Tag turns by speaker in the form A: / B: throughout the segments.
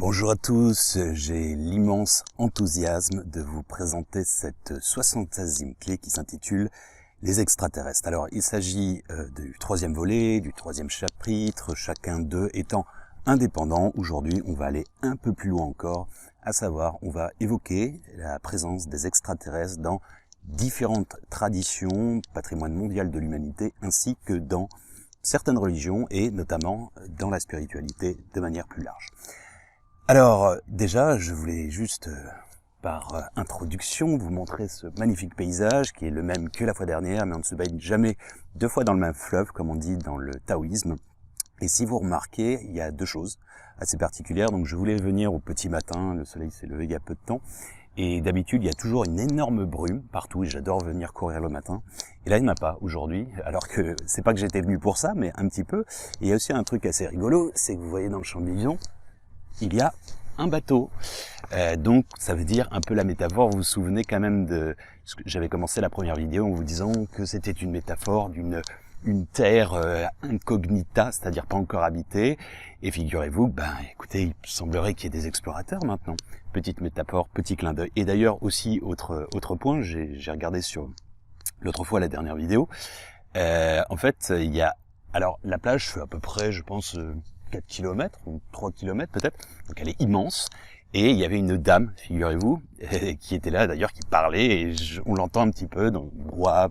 A: Bonjour à tous, j'ai l'immense enthousiasme de vous présenter cette 76e clé qui s'intitule Les extraterrestres. Alors il s'agit du troisième volet, du troisième chapitre, chacun d'eux étant indépendant. Aujourd'hui on va aller un peu plus loin encore, à savoir on va évoquer la présence des extraterrestres dans différentes traditions, patrimoine mondial de l'humanité, ainsi que dans certaines religions et notamment dans la spiritualité de manière plus large. Alors déjà, je voulais juste, par introduction, vous montrer ce magnifique paysage qui est le même que la fois dernière, mais on ne se baigne jamais deux fois dans le même fleuve, comme on dit dans le taoïsme. Et si vous remarquez, il y a deux choses assez particulières. Donc je voulais venir au petit matin, le soleil s'est levé il y a peu de temps, et d'habitude il y a toujours une énorme brume partout, et j'adore venir courir le matin. Et là il n'y en a pas aujourd'hui, alors que c'est pas que j'étais venu pour ça, mais un petit peu. Et il y a aussi un truc assez rigolo, c'est que vous voyez dans le champ de vision, il y a un bateau. Donc ça veut dire un peu la métaphore. Vous vous souvenez quand même de ce que j'avais commencé la première vidéo en vous disant que c'était une métaphore d'une terre incognita, c'est-à-dire pas encore habitée. Et figurez-vous, écoutez, il semblerait qu'il y ait des explorateurs maintenant. Petite métaphore, petit clin d'œil. Et d'ailleurs aussi, autre point, j'ai regardé sur l'autre fois la dernière vidéo. En fait, il y a... Alors la plage fait à peu près, je pense... 4 km ou 3 km peut-être, donc elle est immense, et il y avait une dame, figurez-vous, qui était là d'ailleurs, qui parlait, et on l'entend un petit peu dans le brouhaha,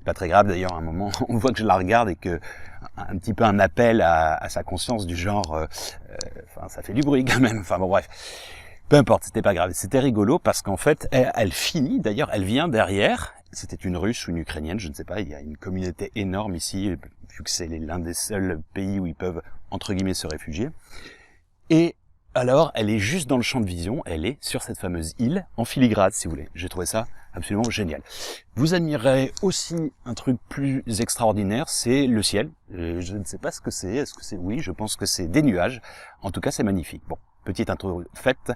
A: pas très grave d'ailleurs, à un moment, on voit que je la regarde et que un petit peu un appel à sa conscience du genre, ça fait du bruit quand même, enfin bon bref, peu importe, c'était pas grave, c'était rigolo parce qu'en fait, elle finit, d'ailleurs, elle vient derrière. C'était une Russe ou une Ukrainienne, je ne sais pas, il y a une communauté énorme ici, vu que c'est l'un des seuls pays où ils peuvent, entre guillemets, se réfugier. Et alors, elle est juste dans le champ de vision, elle est sur cette fameuse île, en filigrane, si vous voulez. J'ai trouvé ça absolument génial. Vous admirerez aussi un truc plus extraordinaire, c'est le ciel. Je ne sais pas ce que c'est, est-ce que c'est... Oui, je pense que c'est des nuages. En tout cas, c'est magnifique. Bon, petite intro faite,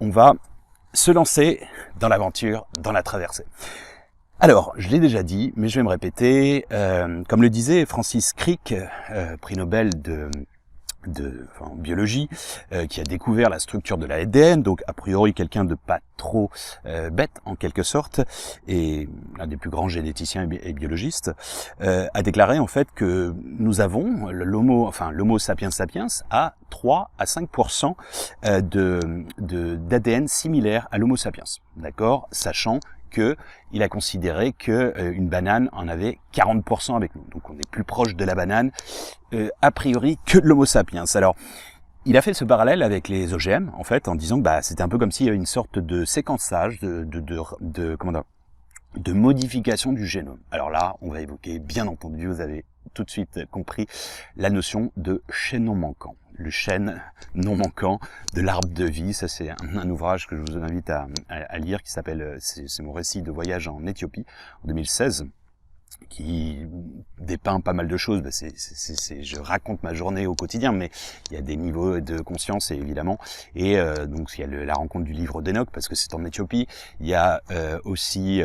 A: on va se lancer dans l'aventure, dans la traversée. Alors, je l'ai déjà dit, mais je vais me répéter. Comme le disait Francis Crick, prix Nobel en biologie, qui a découvert la structure de l'ADN, donc a priori quelqu'un de pas trop bête en quelque sorte, et l'un des plus grands généticiens et biologistes, a déclaré en fait que nous avons l'Homo sapiens sapiens a 3 à 5% d'ADN similaire à l'Homo sapiens, d'accord, sachant que il a considéré que une banane en avait 40% avec nous. Donc on est plus proche de la banane a priori que de l'Homo sapiens. Alors il a fait ce parallèle avec les OGM en fait en disant que c'était un peu comme s'il y avait une sorte de séquençage de modification du génome. Alors là, on va évoquer, bien entendu, vous avez tout de suite compris, la notion de chaînon manquant. Le chêne non manquant de l'arbre de vie, ça c'est un ouvrage que je vous invite à lire qui s'appelle, c'est mon récit de voyage en Éthiopie en 2016, qui dépeint pas mal de choses. Je raconte ma journée au quotidien, mais il y a des niveaux de conscience évidemment. Et donc il y a la rencontre du livre d'Enoch parce que c'est en Éthiopie. Il y a aussi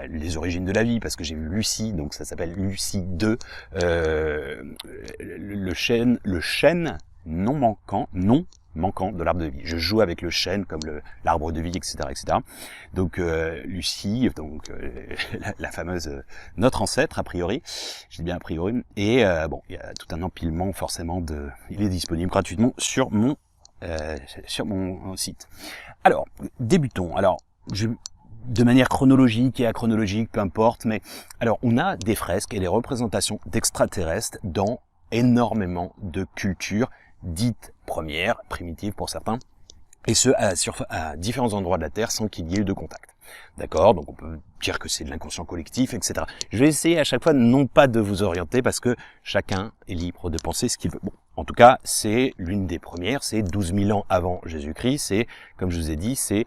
A: les origines de la vie parce que j'ai vu Lucie, donc ça s'appelle Lucie 2. Le chêne non manquant de l'arbre de vie. Je joue avec le chêne comme l'arbre de vie, etc., etc. Donc Lucie, la fameuse notre ancêtre a priori, je dis bien a priori. Et il y a tout un empilement forcément il est disponible gratuitement sur mon site. Alors débutons. Alors de manière chronologique et achronologique, peu importe, mais alors on a des fresques et des représentations d'extraterrestres dans énormément de cultures dites premières, primitives pour certains, et ce à différents endroits de la Terre sans qu'il y ait eu de contact. D'accord? Donc on peut dire que c'est de l'inconscient collectif, etc. Je vais essayer à chaque fois non pas de vous orienter parce que chacun est libre de penser ce qu'il veut. Bon, en tout cas, c'est l'une des premières, c'est 12 000 ans avant Jésus-Christ, c'est, comme je vous ai dit, c'est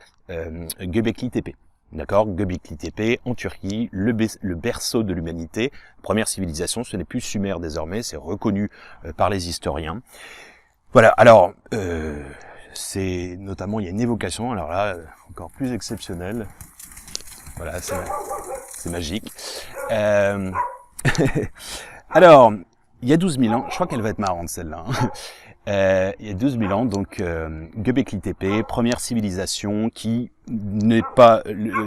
A: Göbekli Tepe. D'accord, Göbekli Tepe en Turquie, le berceau de l'humanité, première civilisation, ce n'est plus Sumer désormais, c'est reconnu par les historiens. Voilà, alors c'est notamment, il y a une évocation, alors là, encore plus exceptionnelle. Voilà, c'est magique. Alors, il y a 12 000 ans, je crois qu'elle va être marrante celle-là. il y a 12 000 ans, donc Göbekli Tepe, première civilisation qui n'est pas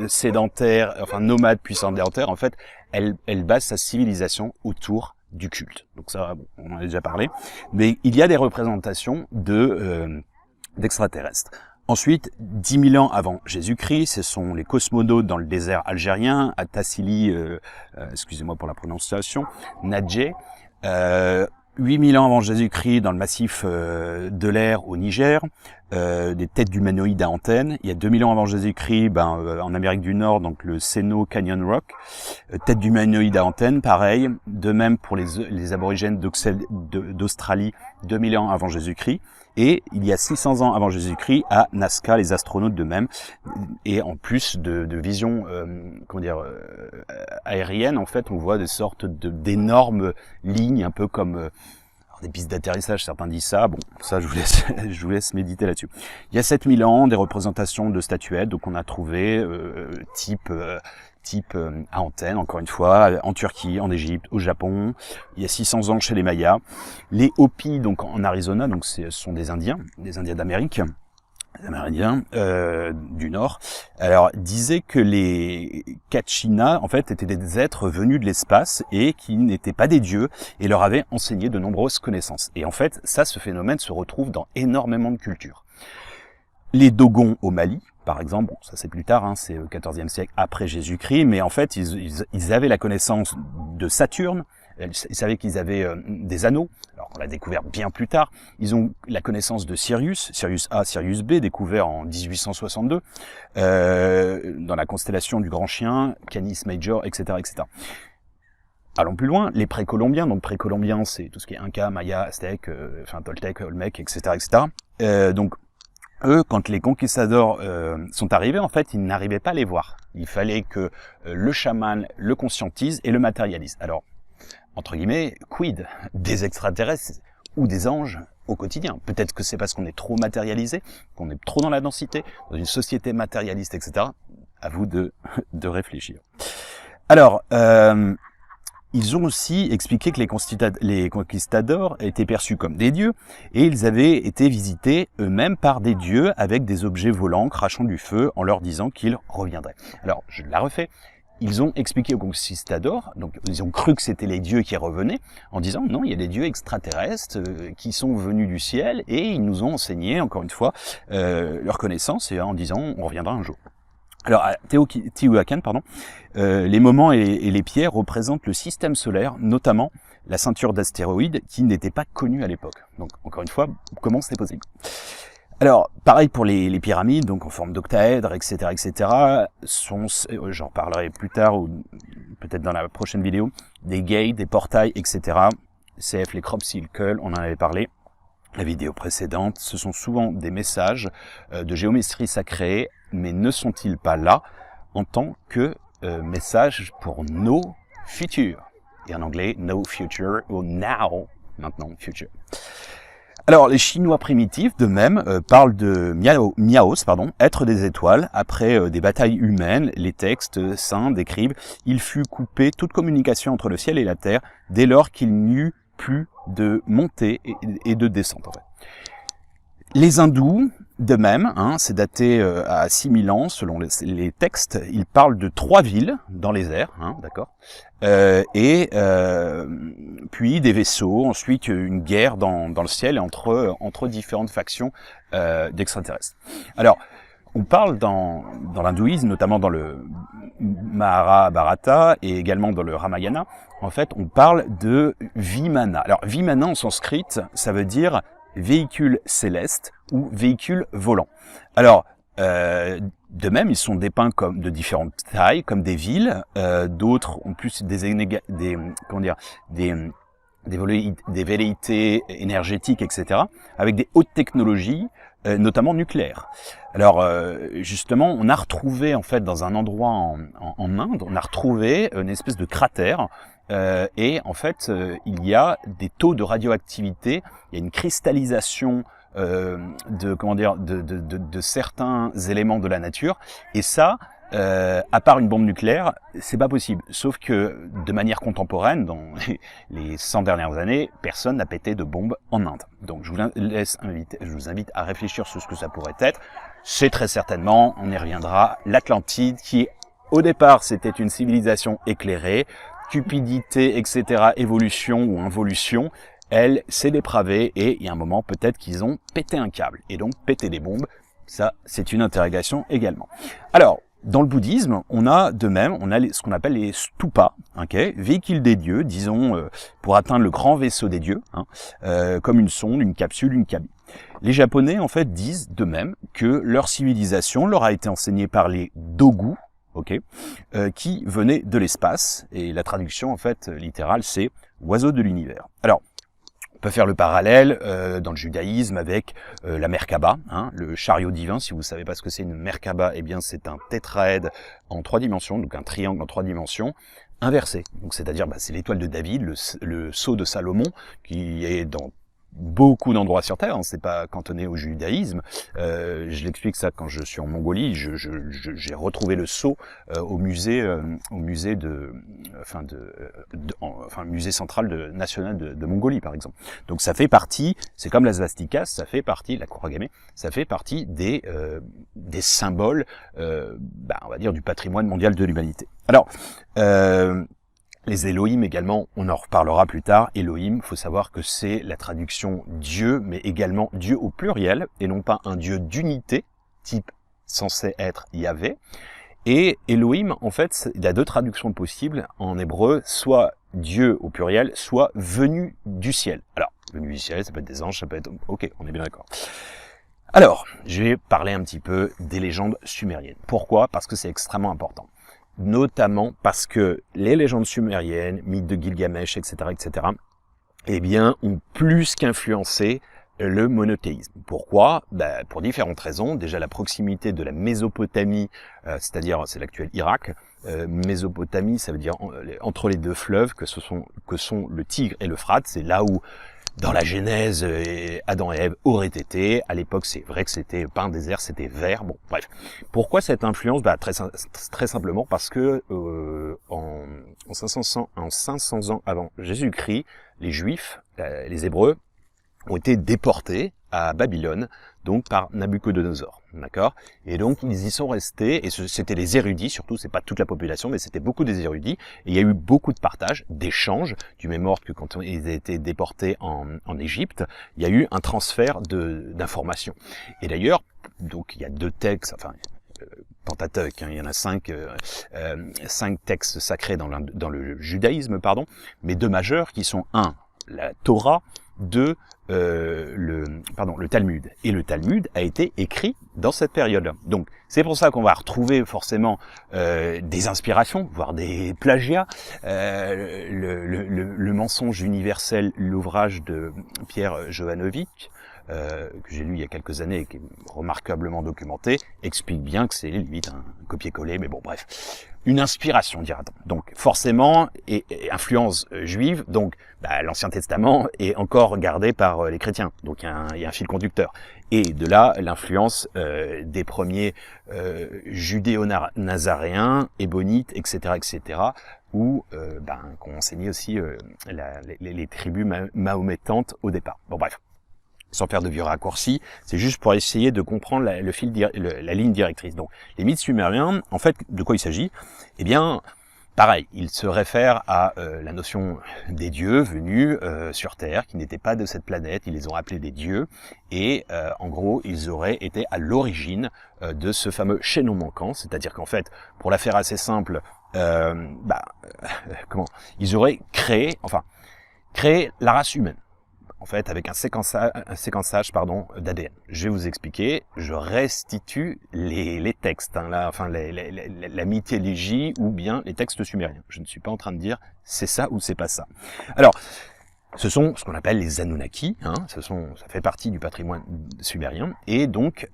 A: sédentaire, enfin nomade puis sédentaire, en fait, elle base sa civilisation autour du culte. Donc ça, bon, on en a déjà parlé. Mais il y a des représentations d'extraterrestres. Ensuite, 10 000 ans avant Jésus-Christ, ce sont les cosmonautes dans le désert algérien, à Tassili, excusez-moi pour la prononciation, Nadjé. 8000 ans avant Jésus-Christ dans le massif de l'Air au Niger, des têtes d'humanoïdes à antennes. Il y a 2000 ans avant Jésus-Christ, en Amérique du Nord, donc le Seno Canyon Rock, têtes d'humanoïdes à antennes, pareil. De même pour les aborigènes d'Australie, 2000 ans avant Jésus-Christ. Et il y a 600 ans avant Jésus-Christ, à Nazca, les astronautes de même. Et en plus de vision aérienne, en fait, on voit des sortes d'énormes lignes, un peu comme des pistes d'atterrissage, certains disent ça. Bon, ça, je vous laisse méditer là-dessus. Il y a 7000 ans, des représentations de statuettes, donc on a trouvé type à antenne, encore une fois, en Turquie, en Égypte, au Japon. Il y a 600 ans chez les Mayas. Les Hopis, donc en Arizona, donc ce sont des Indiens d'Amérique, des Amérindiens du Nord. Alors, disaient que les Kachina, en fait, étaient des êtres venus de l'espace et qui n'étaient pas des dieux et leur avaient enseigné de nombreuses connaissances. Et en fait, ce phénomène se retrouve dans énormément de cultures. Les Dogons au Mali, par exemple, bon, ça c'est plus tard, hein, c'est au XIVe siècle après Jésus-Christ, mais en fait, ils avaient la connaissance de Saturne, ils savaient qu'ils avaient des anneaux, alors on l'a découvert bien plus tard. Ils ont la connaissance de Sirius, Sirius A, Sirius B, découvert en 1862, dans la constellation du Grand Chien, Canis Major, etc., etc. Allons plus loin, les précolombiens, donc précolombiens, c'est tout ce qui est Inca, Maya, Aztèque, Toltec, Olmec, etc., etc. Donc eux, quand les conquistadors sont arrivés, en fait, ils n'arrivaient pas à les voir. Il fallait que le chaman le conscientise et le matérialise. Alors, entre guillemets, quid des extraterrestres ou des anges au quotidien? Peut-être que c'est parce qu'on est trop matérialisé, qu'on est trop dans la densité, dans une société matérialiste, etc. À vous de réfléchir. Alors, ils ont aussi expliqué que les conquistadors étaient perçus comme des dieux et ils avaient été visités eux-mêmes par des dieux avec des objets volants crachant du feu en leur disant qu'ils reviendraient. Alors, je la refais. Ils ont expliqué aux conquistadors, donc ils ont cru que c'était les dieux qui revenaient, en disant non, il y a des dieux extraterrestres qui sont venus du ciel et ils nous ont enseigné, encore une fois, leur connaissance et en disant on reviendra un jour. Alors, à Teotihuacan, les moments et les pierres représentent le système solaire, notamment la ceinture d'astéroïdes qui n'était pas connue à l'époque. Donc, encore une fois, comment c'est possible? Alors, pareil pour les pyramides, donc en forme d'octaèdre, etc., etc., j'en parlerai plus tard ou peut-être dans la prochaine vidéo, des gates, des portails, etc. CF, les crop circles, on en avait parlé. La vidéo précédente, ce sont souvent des messages de géométrie sacrée, mais ne sont-ils pas là en tant que messages pour nos futurs? Et en anglais, no future, ou now, maintenant, future. Alors, les Chinois primitifs, de même, parlent de Miaos, être des étoiles. Après des batailles humaines, les textes saints décrivent « Il fut coupé toute communication entre le ciel et la terre, dès lors qu'il n'y eut plus de montée et de descente. » En fait. Les hindous, de même, c'est daté à 6000 ans, selon les textes, ils parlent de 3 villes dans les airs, d'accord, puis des vaisseaux, ensuite une guerre dans le ciel entre différentes factions d'extraterrestres. Alors, on parle dans l'hindouisme, notamment dans le Mahabharata et également dans le Ramayana, en fait, on parle de Vimana. Alors, Vimana en sanskrit, ça veut dire véhicule céleste ou véhicule volant. Alors, de même, ils sont dépeints comme de différentes tailles, comme des villes. D'autres ont plus des velléités énergétiques, etc., avec des hautes technologies, notamment nucléaires. Alors, justement, on a retrouvé, en fait, dans un endroit en Inde, on a retrouvé une espèce de cratère. Et en fait, il y a des taux de radioactivité, il y a une cristallisation de certains éléments de la nature, et ça, à part une bombe nucléaire, c'est pas possible. Sauf que de manière contemporaine, dans les 100 dernières années, personne n'a pété de bombe en Inde. Donc je vous invite à réfléchir sur ce que ça pourrait être. C'est très certainement, on y reviendra, l'Atlantide qui, au départ, c'était une civilisation éclairée, cupidité, etc., évolution ou involution, elle s'est dépravée et il y a un moment peut-être qu'ils ont pété un câble et donc pété des bombes. Ça, c'est une interrogation également. Alors, dans le bouddhisme, on a de même, on a ce qu'on appelle les stupas, okay, véhicules des dieux, disons, pour atteindre le grand vaisseau des dieux, hein, comme une sonde, une capsule, une cabine. Les Japonais, en fait, disent de même que leur civilisation leur a été enseignée par les dogu, okay, qui venaient de l'espace, et la traduction, en fait, littérale, c'est « oiseaux de l'univers ». Alors, on peut faire le parallèle dans le judaïsme avec la Merkaba, hein, le chariot divin. Si vous ne savez pas ce que c'est une Merkaba, eh bien c'est un tétraède en 3 dimensions, donc un triangle en 3 dimensions, inversé. Donc c'est-à-dire, c'est l'étoile de David, le sceau de Salomon, qui est dans beaucoup d'endroits sur Terre, hein, c'est pas cantonné au judaïsme. Je l'explique ça quand je suis en Mongolie. J'ai retrouvé le sceau au musée musée central national de Mongolie, par exemple. Donc ça fait partie, c'est comme la svastika, ça fait partie, la croix gammée, ça fait partie des symboles, on va dire, du patrimoine mondial de l'humanité. Alors, les Elohim également, on en reparlera plus tard. Elohim, faut savoir que c'est la traduction Dieu, mais également Dieu au pluriel, et non pas un Dieu d'unité, type censé être Yahvé. Et Elohim, en fait, il y a 2 traductions possibles en hébreu, soit Dieu au pluriel, soit venu du ciel. Alors, venu du ciel, ça peut être des anges, ça peut être... Ok, on est bien d'accord. Alors, je vais parler un petit peu des légendes sumériennes. Pourquoi? Parce que c'est extrêmement important. Notamment parce que les légendes sumériennes, mythes de Gilgamesh, etc., eh bien, ont plus qu'influencé le monothéisme. Pourquoi? Pour différentes raisons. Déjà, la proximité de la Mésopotamie, c'est-à-dire, c'est l'actuel Irak. Mésopotamie, ça veut dire entre les 2 fleuves que sont le Tigre et l'Euphrate. C'est là où, dans la Genèse, Adam et Ève auraient été. À l'époque, c'est vrai que c'était pas un désert, c'était vert. Bon, bref. Pourquoi cette influence? Très simplement parce que en 500 ans avant Jésus-Christ, les Juifs, les Hébreux, ont été déportés à Babylone, donc par Nabuchodonosor, d'accord? Et donc ils y sont restés, et c'était les érudits, surtout, c'est pas toute la population, mais c'était beaucoup des érudits, et il y a eu beaucoup de partages, d'échanges, du même ordre que quand ils étaient déportés en Égypte, il y a eu un transfert d'informations. Et d'ailleurs, donc il y a 2 textes, enfin, Pentateuque, hein, il y en a 5 textes sacrés dans le judaïsme, pardon, mais 2 majeurs qui sont la Torah, 2 le Talmud. Et le Talmud a été écrit dans cette période. Donc c'est pour ça qu'on va retrouver forcément des inspirations, voire des plagiats. Le mensonge universel, l'ouvrage de Pierre Jovanovic, que j'ai lu il y a quelques années et qui est remarquablement documenté, explique bien que c'est limite un copier-coller, mais bon, bref. Une inspiration, dira-t-on. Donc, forcément, et influence juive, donc l'Ancien Testament est encore gardé par les chrétiens. Donc, il y a un fil conducteur. Et de là, l'influence des premiers judéo-nazaréens, ébonites, etc., où qu'on enseignait aussi les tribus mahométantes au départ. Bon, bref. Sans faire de vieux raccourcis, c'est juste pour essayer de comprendre la ligne directrice. Donc, les mythes sumériens, en fait, de quoi il s'agit? Eh bien, pareil, ils se réfèrent à la notion des dieux venus sur Terre, qui n'étaient pas de cette planète, ils les ont appelés des dieux, et en gros, ils auraient été à l'origine de ce fameux chaînon manquant, c'est-à-dire qu'en fait, pour la faire assez simple, ils auraient créé la race humaine. En fait, avec un séquençage d'ADN. Je vais vous expliquer, je restitue les textes, hein, la mythologie ou bien les textes sumériens. Je ne suis pas en train de dire c'est ça ou c'est pas ça. Alors, ce sont ce qu'on appelle les Anunnaki, hein, ça fait partie du patrimoine sumérien, et donc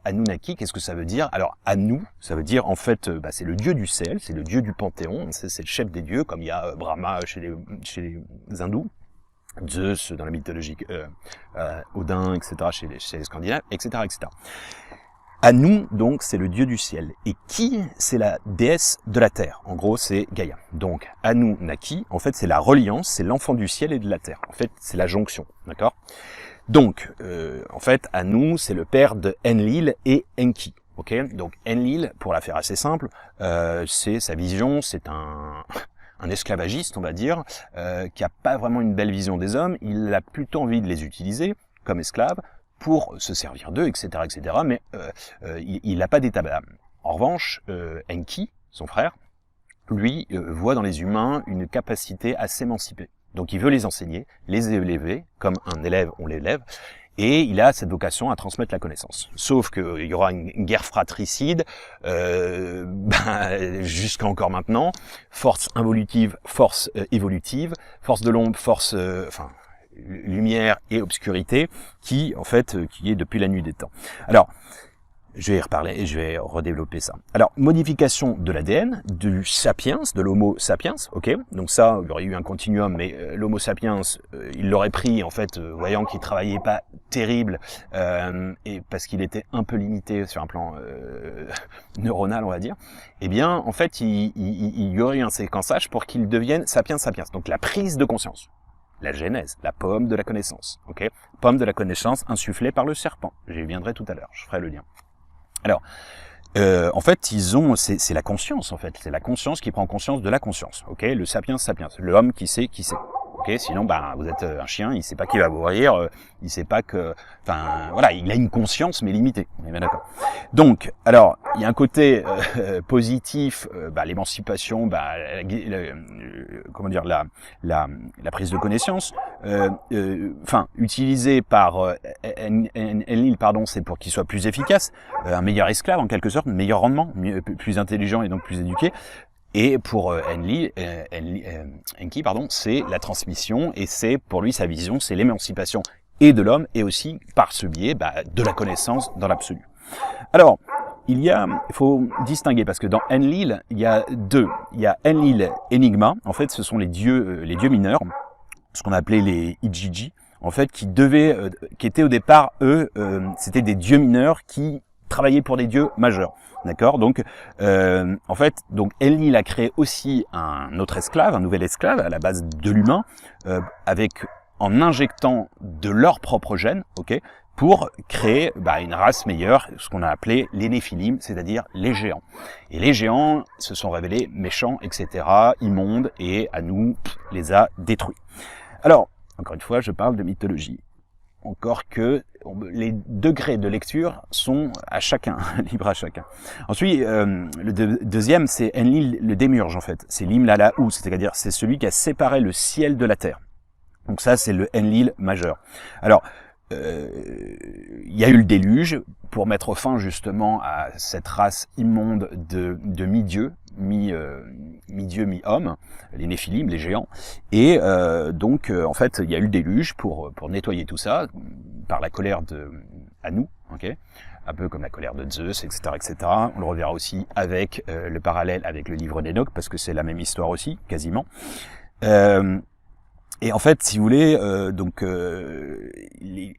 A: Anunnaki, qu'est-ce que ça veut dire? Alors Anu, ça veut dire en fait, c'est le dieu du ciel, c'est le dieu du panthéon, c'est le chef des dieux, comme il y a Brahma chez les hindous, Zeus dans la mythologie, Odin, etc. chez les Scandinaves, etc. Anu, donc, c'est le dieu du ciel. Et Ki, c'est la déesse de la terre. En gros, c'est Gaïa. Donc, Anunnaki, en fait, c'est la reliance, c'est l'enfant du ciel et de la terre. En fait, c'est la jonction, d'accord? Donc, en fait, Anu, c'est le père de Enlil et Enki. Ok, donc Enlil, pour la faire assez simple, c'est sa vision, c'est un esclavagiste, on va dire, qui a pas vraiment une belle vision des hommes. Il a plutôt envie de les utiliser comme esclaves pour se servir d'eux, etc., etc. Mais il n'a pas d'état d'âme. En revanche, Enki, son frère, lui, voit dans les humains une capacité à s'émanciper. Donc il veut les enseigner, les élever, comme un élève, on l'élève, et il a cette vocation à transmettre la connaissance. Sauf qu'il y aura une guerre fratricide, jusqu'à encore maintenant, force involutive, force évolutive, force de l'ombre, force, lumière et obscurité, qui est depuis la nuit des temps. Alors, je vais y reparler et je vais redévelopper ça. Alors, modification de l'ADN, du sapiens, de l'homo sapiens, ok. Donc ça, il y aurait eu un continuum, mais l'homo sapiens, il l'aurait pris, en fait, voyant qu'il travaillait pas terrible, et parce qu'il était un peu limité sur un plan neuronal, on va dire, eh bien, en fait, il y aurait eu un séquençage pour qu'il devienne sapiens sapiens. Donc la prise de conscience. La genèse, la pomme de la connaissance, ok. Pomme de la connaissance insufflée par le serpent. J'y viendrai tout à l'heure, je ferai le lien. Alors, en fait, c'est la conscience, en fait. C'est la conscience qui prend conscience de la conscience, ok. Le sapiens sapiens, l'homme qui sait qui sait. Ok, sinon, vous êtes un chien, il sait pas qui va mourir, il sait pas que, voilà, il a une conscience mais limitée. On est bien d'accord. Donc, alors, il y a un côté positif, l'émancipation, comment dire, la prise de connaissance, utilisée par Enlil, pardon, c'est pour qu'il soit plus efficace, un meilleur esclave en quelque sorte, un meilleur rendement, plus intelligent et donc plus éduqué. Et pour Enki, pardon, c'est la transmission, et c'est pour lui sa vision, c'est l'émancipation et de l'homme, et aussi par ce biais de la connaissance dans l'absolu. Alors, il faut distinguer, parce que dans Enlil, il y a deux. Il y a Enlil Enigma, en fait ce sont les dieux mineurs, ce qu'on appelait les Ijiji, en fait, qui étaient au départ, eux, c'était des dieux mineurs qui travaillaient pour des dieux majeurs. D'accord, donc Enlil a créé aussi un autre esclave, un nouvel esclave à la base de l'humain, en injectant de leur propre gène, ok, pour créer une race meilleure, ce qu'on a appelé les Néphilim, c'est-à-dire les géants. Et les géants se sont révélés méchants, etc., immondes, et Anu les a détruits. Alors, encore une fois, je parle de mythologie. Encore que les degrés de lecture sont à chacun, libre à chacun. Ensuite, le deuxième, c'est Enlil le démiurge, en fait. C'est l'Imlalaou, c'est-à-dire c'est celui qui a séparé le ciel de la terre. Donc ça, c'est le Enlil majeur. Alors, il y a eu le déluge pour mettre fin justement à cette race immonde de mi-dieux, mi-dieu, mi-homme, les Néphilim, les géants. Et en fait, il y a eu le déluge pour nettoyer tout ça par la colère de Anu, ok, un peu comme la colère de Zeus, etc., etc. On le reverra aussi avec le parallèle avec le livre d'Enoch, parce que c'est la même histoire aussi, quasiment. Et en fait, si vous voulez,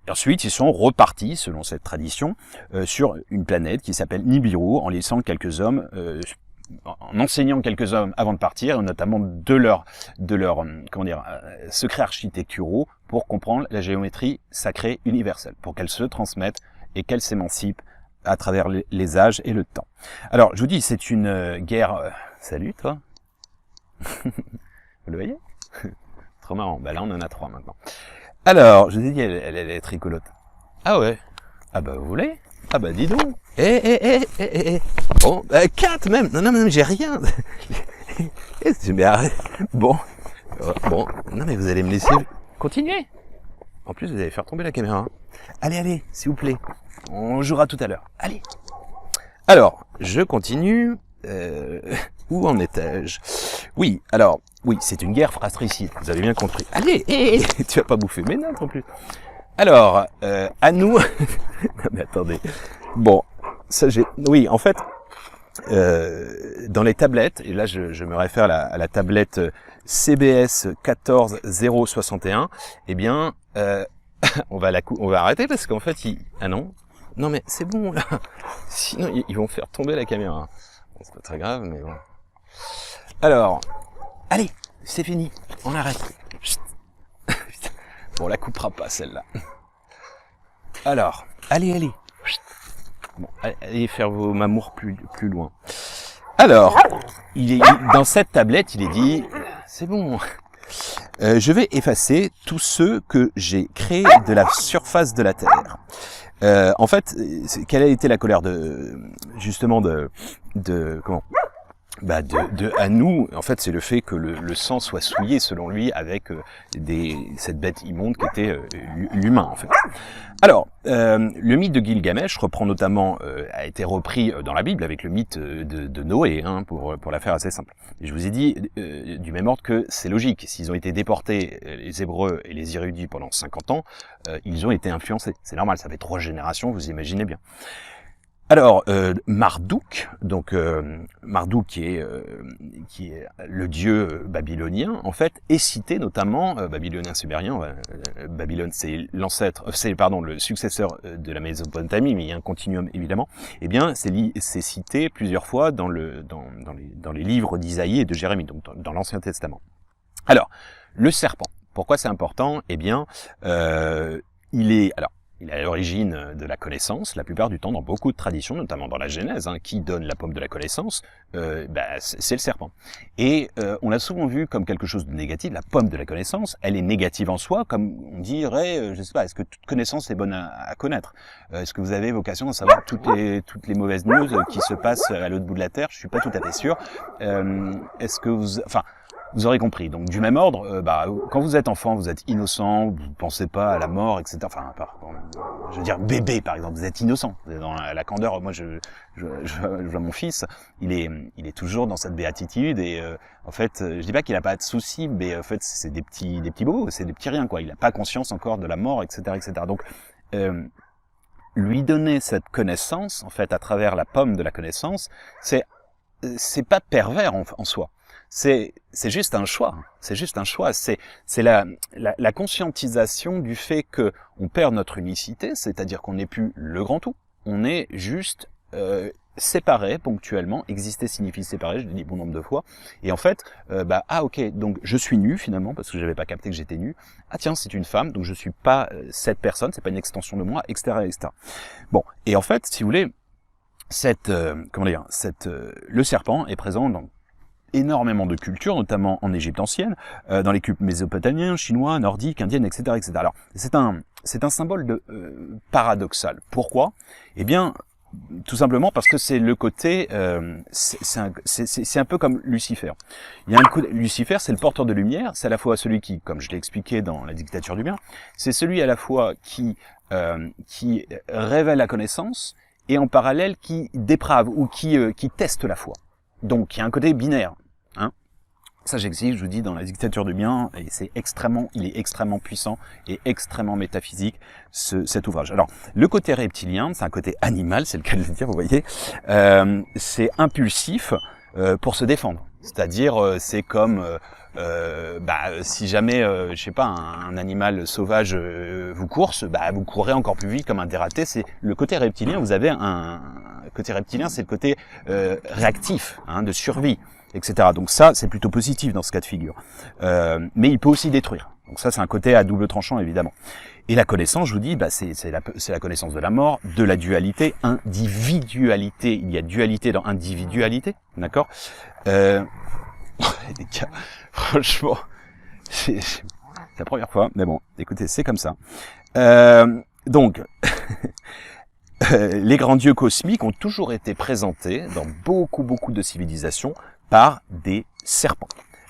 A: ensuite ils sont repartis, selon cette tradition, sur une planète qui s'appelle Nibiru, en laissant quelques hommes, en enseignant quelques hommes avant de partir, notamment de leur secrets architecturaux pour comprendre la géométrie sacrée universelle, pour qu'elle se transmette et qu'elle s'émancipe à travers les âges et le temps. Alors, je vous dis, c'est une guerre... Salut, toi. Vous le voyez? Trop marrant. Là, on en a 3 maintenant. Alors, je vous ai dit, elle est rigolote. Ah ouais. Ah vous voulez? Ah dis donc. Bon, 4 même. Non, j'ai rien. Bon. Non, mais vous allez me laisser continuer. En plus, vous allez faire tomber la caméra. Allez, s'il vous plaît. On jouera tout à l'heure. Allez. Alors, je continue. Où en étais-je? Oui, c'est une guerre fratricide, vous avez bien compris. Allez, tu vas pas bouffer mes notes en plus. Alors, Anu... non mais attendez. Bon, ça oui, en fait, dans les tablettes, et là je me réfère à la tablette CBS 14061, eh bien, on va arrêter parce qu'en fait, ah non, Non mais c'est bon là. Sinon ils vont faire tomber la caméra. Bon, c'est pas très grave, mais bon. Alors, allez, c'est fini. On arrête. Chut. Bon, on la coupera pas celle-là. Alors, allez. Chut. Bon, allez faire vos mamours plus loin. Alors, dans cette tablette, il est dit, c'est bon. Je vais effacer tous ceux que j'ai créés de la surface de la Terre. En fait, quelle a été la colère de nous, en fait, c'est le fait que le sang soit souillé, selon lui, avec cette bête immonde qui était l'humain, en fait. Alors, le mythe de Gilgamesh reprend notamment, a été repris dans la Bible avec le mythe de Noé, hein, pour la faire assez simple. Et je vous ai dit, du même ordre, que c'est logique. S'ils ont été déportés, les Hébreux et les Érudits, pendant 50 ans, ils ont été influencés. C'est normal, ça fait 3 générations, vous imaginez bien. Alors, Marduk, donc Marduk qui est le dieu babylonien, en fait, est cité notamment, babylonien sumérien, Babylone c'est le successeur de la Mésopotamie, mais il y a un continuum évidemment, eh bien c'est cité plusieurs fois dans les livres d'Isaïe et de Jérémie, donc dans l'Ancien Testament. Alors, le serpent, pourquoi c'est important? Eh bien, il est à l'origine de la connaissance, la plupart du temps dans beaucoup de traditions, notamment dans la Genèse, hein, qui donne la pomme de la connaissance, c'est le serpent. Et on l'a souvent vu comme quelque chose de négatif, la pomme de la connaissance, elle est négative en soi, comme on dirait, je sais pas, est-ce que toute connaissance est bonne à connaître? Est-ce que vous avez vocation à savoir toutes les mauvaises news qui se passent à l'autre bout de la Terre? Je suis pas tout à fait sûr. Est-ce que vous aurez compris. Donc du même ordre, quand vous êtes enfant, vous êtes innocent, vous pensez pas à la mort, etc. Enfin, je veux dire bébé par exemple, vous êtes innocent. Vous êtes dans la candeur. Moi, je vois mon fils, il est toujours dans cette béatitude et en fait, je dis pas qu'il a pas de soucis, mais en fait, c'est des petits bobos, c'est des petits riens quoi. Il a pas conscience encore de la mort, etc., etc. Donc lui donner cette connaissance, en fait, à travers la pomme de la connaissance, c'est pas pervers en soi. C'est juste un choix. C'est juste un choix. C'est la conscientisation du fait que on perd notre unicité, c'est-à-dire qu'on n'est plus le grand tout. On est juste séparé ponctuellement. Exister signifie séparer. Je l'ai dit bon nombre de fois. Et en fait, ok, donc je suis nu finalement parce que j'avais pas capté que j'étais nu. Ah tiens, c'est une femme, donc je suis pas cette personne. C'est pas une extension de moi, etc., etc. Bon, et en fait, si vous voulez, le serpent est présent dans énormément de cultures, notamment en Égypte ancienne, dans les cultes mésopotamiens, chinois, nordiques, indiennes, etc., etc. Alors, c'est un symbole paradoxal. Pourquoi? Eh bien, tout simplement parce que c'est le côté, c'est un peu comme Lucifer. Il y a Lucifer, c'est le porteur de lumière, c'est à la fois celui qui, comme je l'ai expliqué dans la dictature du bien, c'est celui à la fois qui révèle la connaissance et en parallèle qui déprave ou qui teste la foi. Donc, il y a un côté binaire, hein. Ça, j'existe, je vous dis, dans la dictature du bien, et il est extrêmement puissant et extrêmement métaphysique, cet ouvrage. Alors, le côté reptilien, c'est un côté animal, c'est le cas de le dire, vous voyez, c'est impulsif pour se défendre. C'est-à-dire, c'est comme, si jamais, je sais pas, un animal sauvage vous course, vous courrez encore plus vite comme un dératé. C'est le côté reptilien. Vous avez un côté reptilien, c'est le côté réactif, hein, de survie, etc. Donc ça, c'est plutôt positif dans ce cas de figure. Mais il peut aussi détruire. Donc ça, c'est un côté à double tranchant, évidemment. Et la connaissance, je vous dis, c'est la connaissance de la mort, de la dualité, individualité. Il y a dualité dans individualité, d'accord? Les gars, franchement, c'est la première fois, mais bon, écoutez, c'est comme ça. Donc, les grands dieux cosmiques ont toujours été présentés dans beaucoup de civilisations par des serpents.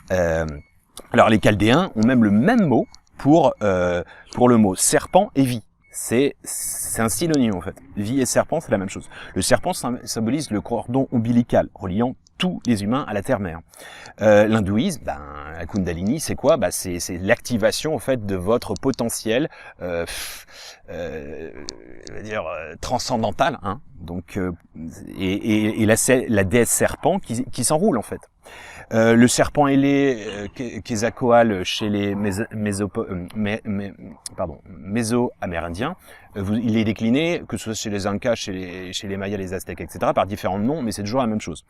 A: Alors, les Chaldéens ont même le même mot pour le mot serpent et vie. C'est un synonyme en fait. Vie et serpent, c'est la même chose. Le serpent symbolise le cordon ombilical reliant tous les humains à la terre-mère. L'hindouisme, la Kundalini, c'est quoi? C'est l'activation en fait de votre potentiel, transcendantal, hein. Donc, et là, c'est la déesse serpent qui s'enroule en fait. Le serpent ailé, Quetzalcoatl chez les Méso-Amérindiens, il est décliné, que ce soit chez les Incas, chez les Mayas, les Aztèques, etc., par différents noms, mais c'est toujours la même chose.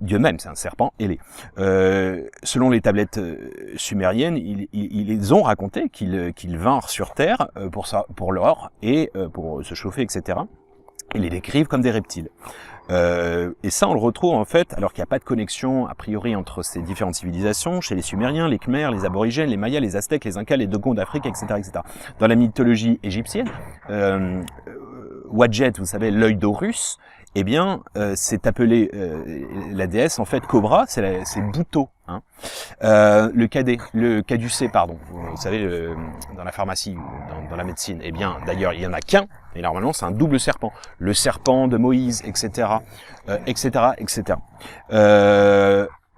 A: Dieu même, c'est un serpent ailé. Selon les tablettes sumériennes, ils ont raconté qu'ils vinrent sur Terre pour l'or et pour se chauffer, etc. Ils les décrivent comme des reptiles. Et ça, on le retrouve en fait, alors qu'il n'y a pas de connexion a priori entre ces différentes civilisations, chez les Sumériens, les Khmers, les Aborigènes, les Mayas, les Aztèques, les Incas, les Dogons d'Afrique, etc., etc. Dans la mythologie égyptienne, Wadjet, vous savez, l'œil d'Horus, eh bien, c'est appelé la déesse en fait Cobra, c'est Bouto. Hein. Le caducée, pardon. Vous savez, dans la pharmacie, dans la médecine, eh bien, d'ailleurs, il y en a qu'un. Et normalement, c'est un double serpent. Le serpent de Moïse, etc., etc., etc.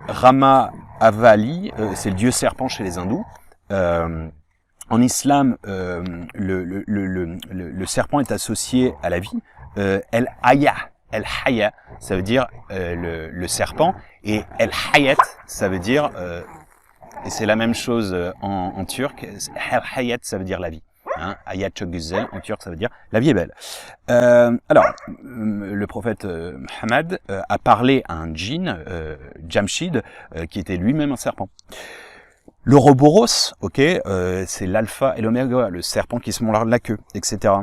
A: Rama Avali, c'est le dieu serpent chez les hindous. En islam, le serpent est associé à la vie. El Haya, ça veut dire le serpent, et El Hayat, ça veut dire, et c'est la même chose en turc, El Hayat, ça veut dire la vie. Hein, Hayat çok güzel, en turc, ça veut dire la vie est belle. Alors, le prophète Muhammad a parlé à un djinn, Jamshid, qui était lui-même un serpent. L'Ouroboros, ok, c'est l'alpha et l'oméga, le serpent qui se mord la queue, etc.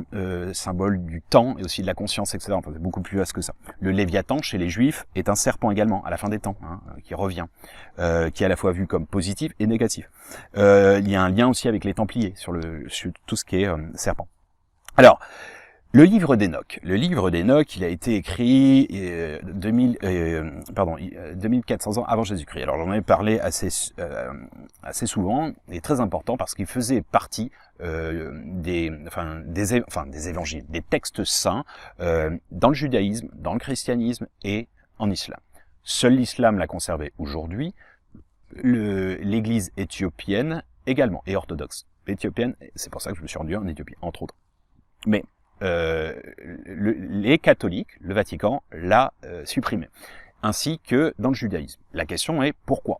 A: Symbole du temps et aussi de la conscience, etc. Enfin, c'est beaucoup plus vaste que ça. Le Léviathan, chez les Juifs, est un serpent également, à la fin des temps, hein, qui revient, qui est à la fois vu comme positif et négatif. Il y a un lien aussi avec les Templiers sur tout ce qui est serpent. Alors, le livre d'Enoch. Le livre d'Enoch, il a été écrit 2400 ans avant Jésus-Christ. Alors j'en ai parlé assez souvent, et très important parce qu'il faisait partie des évangiles, des textes saints dans le judaïsme, dans le christianisme et en islam. Seul l'islam l'a conservé aujourd'hui. L'église éthiopienne également, et orthodoxe. Éthiopienne, c'est pour ça que je me suis rendu en Éthiopie, entre autres. Mais les catholiques, le Vatican, l'a supprimé, ainsi que dans le judaïsme. La question est pourquoi?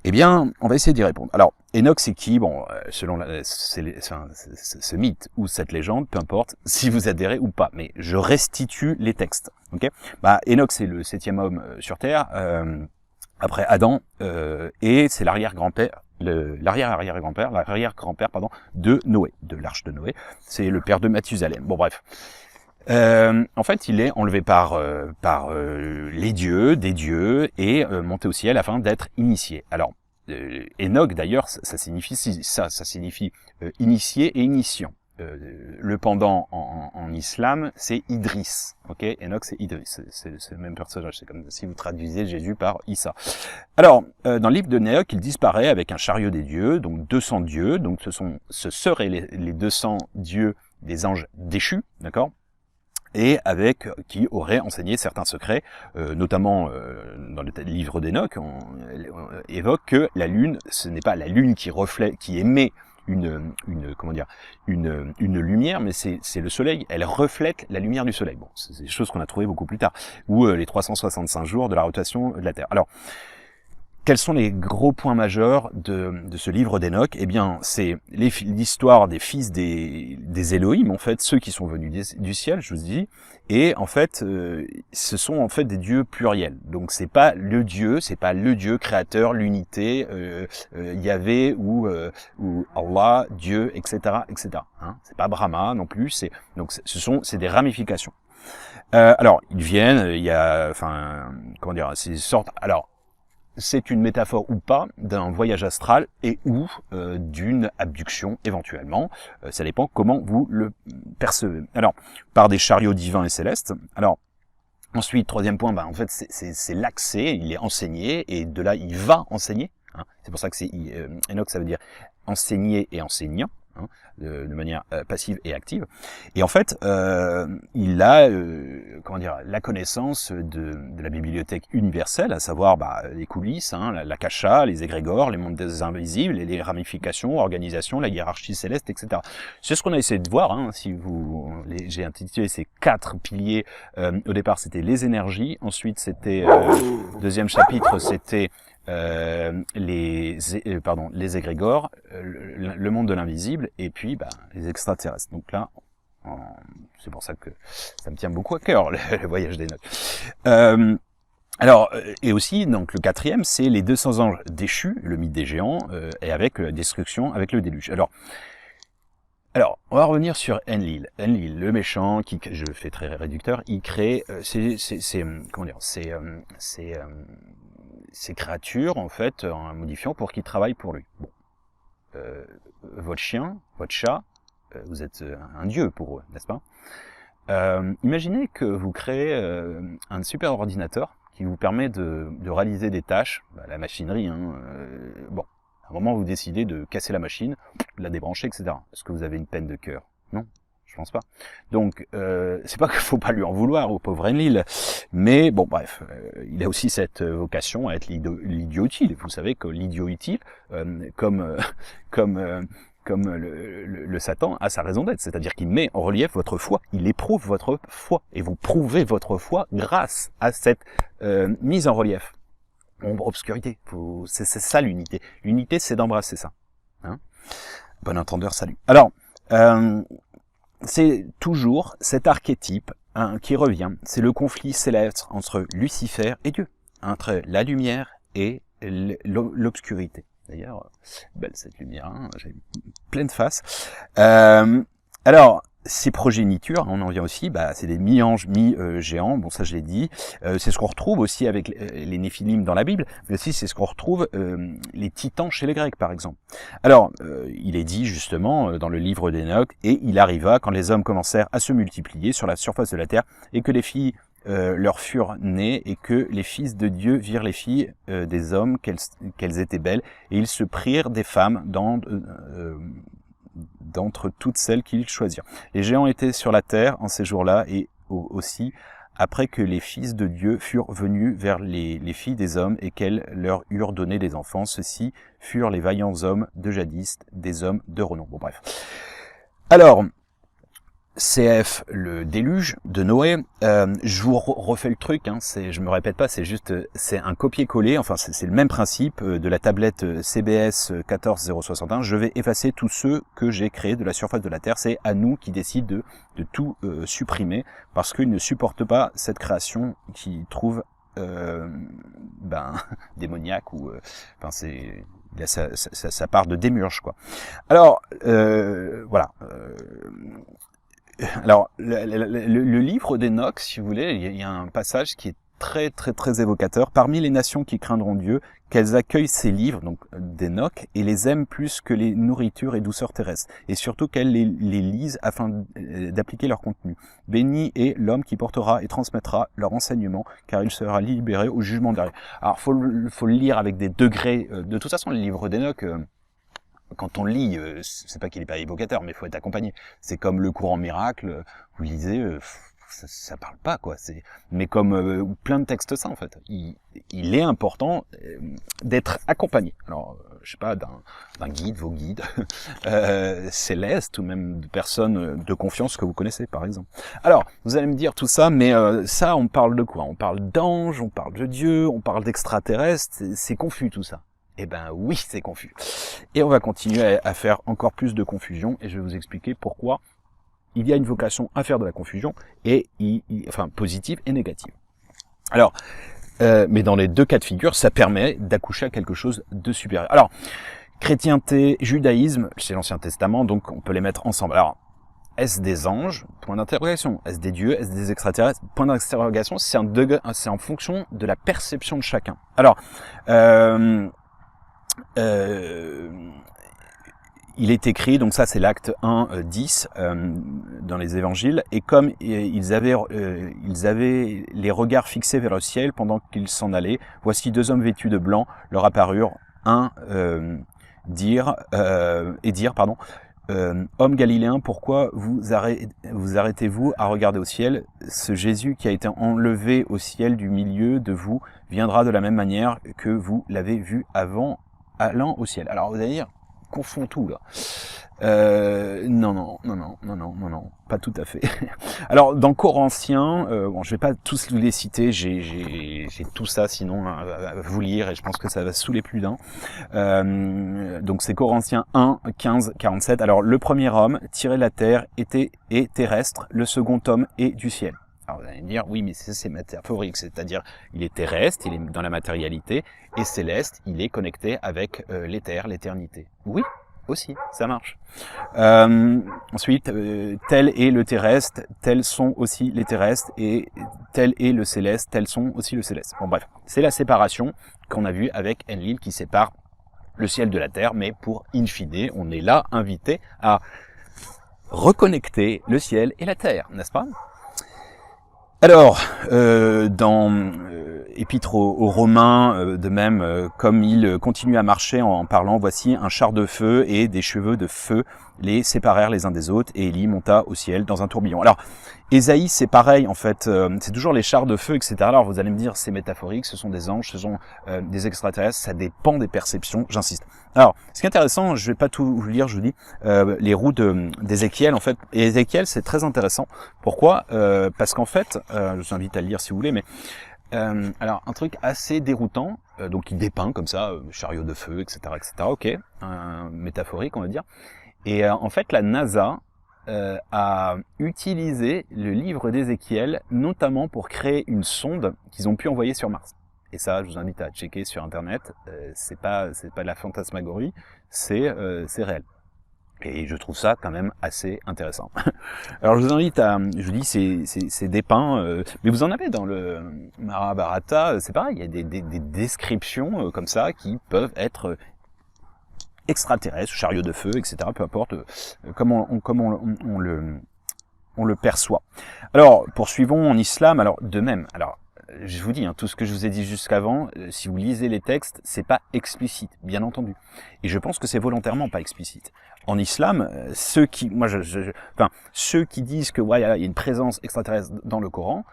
A: Eh bien, on va essayer d'y répondre. Alors, Enoch, c'est qui? Bon, selon ce mythe ou cette légende, peu importe si vous adhérez ou pas, mais je restitue les textes. Ok? Enoch, c'est le 7e homme sur Terre, après Adam, et c'est l'arrière-grand-père de Noé, de l'arche de Noé. C'est le père de Mathusalem. Bon, bref. En fait, il est enlevé par les dieux, des dieux, et monté au ciel afin d'être initié. Alors, Enoch, d'ailleurs, ça signifie initié et initiant. Le pendant en islam, c'est Idriss. Ok, Enoch, c'est Idriss. C'est le même personnage. C'est comme si vous traduisez Jésus par Issa. Alors, dans le livre de Enoch, il disparaît avec un chariot des dieux, donc 200 dieux. Donc, ce seraient les 200 dieux des anges déchus, d'accord, et avec qui auraient enseigné certains secrets, notamment dans le livre d'Enoch, on évoque que la lune, ce n'est pas la lune qui émet une lumière, mais c'est le soleil, elle reflète la lumière du soleil. Bon, c'est des choses qu'on a trouvées beaucoup plus tard, ou les 365 jours de la rotation de la Terre. Alors, quels sont les gros points majeurs de ce livre d'Enoch? Eh bien, c'est l'histoire des fils des Elohim, en fait, ceux qui sont venus du ciel, je vous dis, et en fait, ce sont en fait des dieux pluriels. Donc, c'est pas le dieu créateur, l'unité, Yahvé ou Allah, Dieu, etc., etc. Hein, c'est pas Brahma non plus. C'est des ramifications. Alors, ils viennent, il y a, c'est une sorte. Alors, c'est une métaphore ou pas d'un voyage astral et ou d'une abduction éventuellement. Ça dépend comment vous le percevez. Alors, par des chariots divins et célestes. Alors, ensuite, troisième point, en fait, c'est l'accès, il est enseigné, et de là, il va enseigner. Hein. C'est pour ça que Enoch, ça veut dire enseigner et enseignant. hein, de manière passive et active. Et en fait, il a comment dire, la connaissance de la bibliothèque universelle, à savoir les coulisses, hein, l'akasha, les égrégores, les mondes des invisibles, et les ramifications, organisations, la hiérarchie céleste, etc. C'est ce qu'on a essayé de voir. Hein, si vous, j'ai intitulé ces 4 piliers. Au départ, c'était les énergies. Ensuite, c'était deuxième chapitre, c'était les égrégores, le monde de l'invisible, et puis les extraterrestres. Donc là, c'est pour ça que ça me tient beaucoup à cœur, le voyage des notes. Alors, et aussi, donc le 4e, c'est les 200 anges déchus, le mythe des géants, et avec la destruction, avec le déluge. Alors, on va revenir sur Enlil. Enlil, le méchant, qui, je fais très réducteur, il crée ces créatures, en fait, en modifiant pour qu'ils travaillent pour lui. Bon. Votre chien, votre chat, vous êtes un dieu pour eux, n'est-ce pas? Imaginez que vous créez un super ordinateur qui vous permet de réaliser des tâches, la machinerie, hein, bon. À un moment, vous décidez de casser la machine, de la débrancher, etc. Est-ce que vous avez une peine de cœur? Non, je pense pas. Donc, c'est pas qu'il faut pas lui en vouloir au pauvre Enlil, mais bon, bref, il a aussi cette vocation à être l'idiot utile. Vous savez que l'idiot utile, comme le Satan, a sa raison d'être, c'est-à-dire qu'il met en relief votre foi, il éprouve votre foi, et vous prouvez votre foi grâce à cette mise en relief. Ombre, obscurité, c'est ça l'unité. L'unité, c'est d'embrasser ça. Hein, bon entendeur, salut. Alors, c'est toujours cet archétype qui revient. C'est le conflit céleste entre Lucifer et Dieu, entre la lumière et l'obscurité. D'ailleurs, belle cette lumière, hein, j'ai pleine face. Alors, ces progénitures, on en vient aussi, c'est des mi-anges, mi-géants, bon ça je l'ai dit, c'est ce qu'on retrouve aussi avec les Néphilim dans la Bible, mais aussi c'est ce qu'on retrouve les titans chez les Grecs par exemple. Alors, il est dit justement dans le livre d'Enoch, et il arriva quand les hommes commencèrent à se multiplier sur la surface de la terre, et que les filles leur furent nées, et que les fils de Dieu virent les filles des hommes, qu'elles étaient belles, et ils se prirent des femmes d'entre toutes celles qu'ils choisirent. Les géants étaient sur la terre en ces jours-là, et aussi après que les fils de Dieu furent venus vers les filles des hommes et qu'elles leur eurent donné des enfants. Ceux-ci furent les vaillants hommes de jadis, des hommes de renom. Bon bref. Alors, CF, le déluge de Noé, je vous refais le truc, hein, je me répète pas, c'est un copier-coller, enfin c'est le même principe de la tablette CBS 14061. Je vais effacer tous ceux que j'ai créés de la surface de la Terre. C'est à nous qui décide de tout supprimer, parce qu'ils ne supportent pas cette création qui trouve démoniaque, ou il a sa part de démurge, quoi. Alors voilà. Alors, le livre d'Enoch, si vous voulez, il y a un passage qui est très très très évocateur. Parmi les nations qui craindront Dieu, qu'elles accueillent ces livres, donc d'Enoch, et les aiment plus que les nourritures et douceurs terrestres, et surtout qu'elles les lisent afin d'appliquer leur contenu. Béni est l'homme qui portera et transmettra leur enseignement, car il sera libéré au jugement dernier. Alors, faut le lire avec des degrés. De toute façon, le livre d'Enoch, quand on lit, c'est pas qu'il est pas évocateur, mais il faut être accompagné. C'est comme le courant miracle, vous lisez, ça parle pas, quoi. Mais comme plein de textes ça, en fait. Il est important d'être accompagné. Alors, je sais pas, d'un guide, vos guides, célestes, ou même de personnes de confiance que vous connaissez, par exemple. Alors, vous allez me dire tout ça, mais ça, on parle de quoi? On parle d'anges, on parle de Dieu, on parle d'extraterrestres, c'est confus tout ça. Eh ben oui, c'est confus. Et on va continuer à faire encore plus de confusion, et je vais vous expliquer pourquoi il y a une vocation à faire de la confusion, et enfin positive et négative. Alors, mais dans les deux cas de figure, ça permet d'accoucher à quelque chose de supérieur. Alors, chrétienté, judaïsme, c'est l'Ancien Testament, donc on peut les mettre ensemble. Alors, est-ce des anges? Point d'interrogation. Est-ce des dieux? Est-ce des extraterrestres? Point d'interrogation. C'est en fonction de la perception de chacun. Alors, il est écrit, donc ça c'est l'acte 1, 10 dans les évangiles, et comme ils avaient les regards fixés vers le ciel pendant qu'ils s'en allaient, voici deux hommes vêtus de blanc leur apparurent, dire, Homme galiléen, pourquoi vous arrêtez-vous à regarder au ciel? Ce Jésus qui a été enlevé au ciel du milieu de vous viendra de la même manière que vous l'avez vu avant allant au ciel. Alors vous allez dire, confond tout là. Non, pas tout à fait. Alors dans Corinthiens, bon, je vais pas tous les citer, j'ai tout ça sinon à vous lire et je pense que ça va saouler plus d'un. Donc c'est Corinthiens 1, 15, 47. Alors le premier homme tiré de la terre est terrestre, le second homme est du ciel. Alors vous allez me dire, oui mais c'est métaphorique, c'est-à-dire il est terrestre, il est dans la matérialité, et céleste, il est connecté avec l'éther, l'éternité. Oui, aussi, ça marche. Ensuite, tel est le terrestre, tels sont aussi les terrestres, et tel est le céleste, tels sont aussi le céleste. Bon bref, c'est la séparation qu'on a vue avec Enlil qui sépare le ciel de la terre, mais pour in fine, on est là invité à reconnecter le ciel et la terre, n'est-ce pas? Alors, dans Épître aux Romains, de même, comme il continue à marcher en parlant, voici un char de feu et des cheveux de feu les séparèrent les uns des autres, et Élie monta au ciel dans un tourbillon. Alors, Ésaïe, c'est pareil, en fait, c'est toujours les chars de feu, etc. Alors, vous allez me dire, c'est métaphorique, ce sont des anges, ce sont des extraterrestres, ça dépend des perceptions, j'insiste. Alors, ce qui est intéressant, je vais pas tout vous lire, je vous dis, les roues d'Ézéchiel, en fait, et Ézéchiel, c'est très intéressant. Pourquoi? Parce qu'en fait, je vous invite à le lire si vous voulez, mais alors, un truc assez déroutant, donc il dépeint comme ça, chariot de feu, etc., ok, métaphorique, on va dire. Et en fait, la NASA a utilisé le livre d'Ézéchiel, notamment pour créer une sonde qu'ils ont pu envoyer sur Mars. Et ça, je vous invite à checker sur Internet. C'est pas de la fantasmagorie, c'est réel. Et je trouve ça quand même assez intéressant. Alors je vous invite à, je vous dis, c'est dépeint, mais vous en avez dans le Mahabharata, c'est pareil, il y a des descriptions comme ça qui peuvent être extraterrestres, chariots de feu, etc. Peu importe comment on le perçoit. Alors poursuivons en islam. Alors de même, alors je vous dis, hein, tout ce que je vous ai dit jusqu'avant, si vous lisez les textes, c'est pas explicite, bien entendu. Et je pense que c'est volontairement pas explicite. En islam, ceux qui disent que ouais, il y a une présence extraterrestre dans le Coran,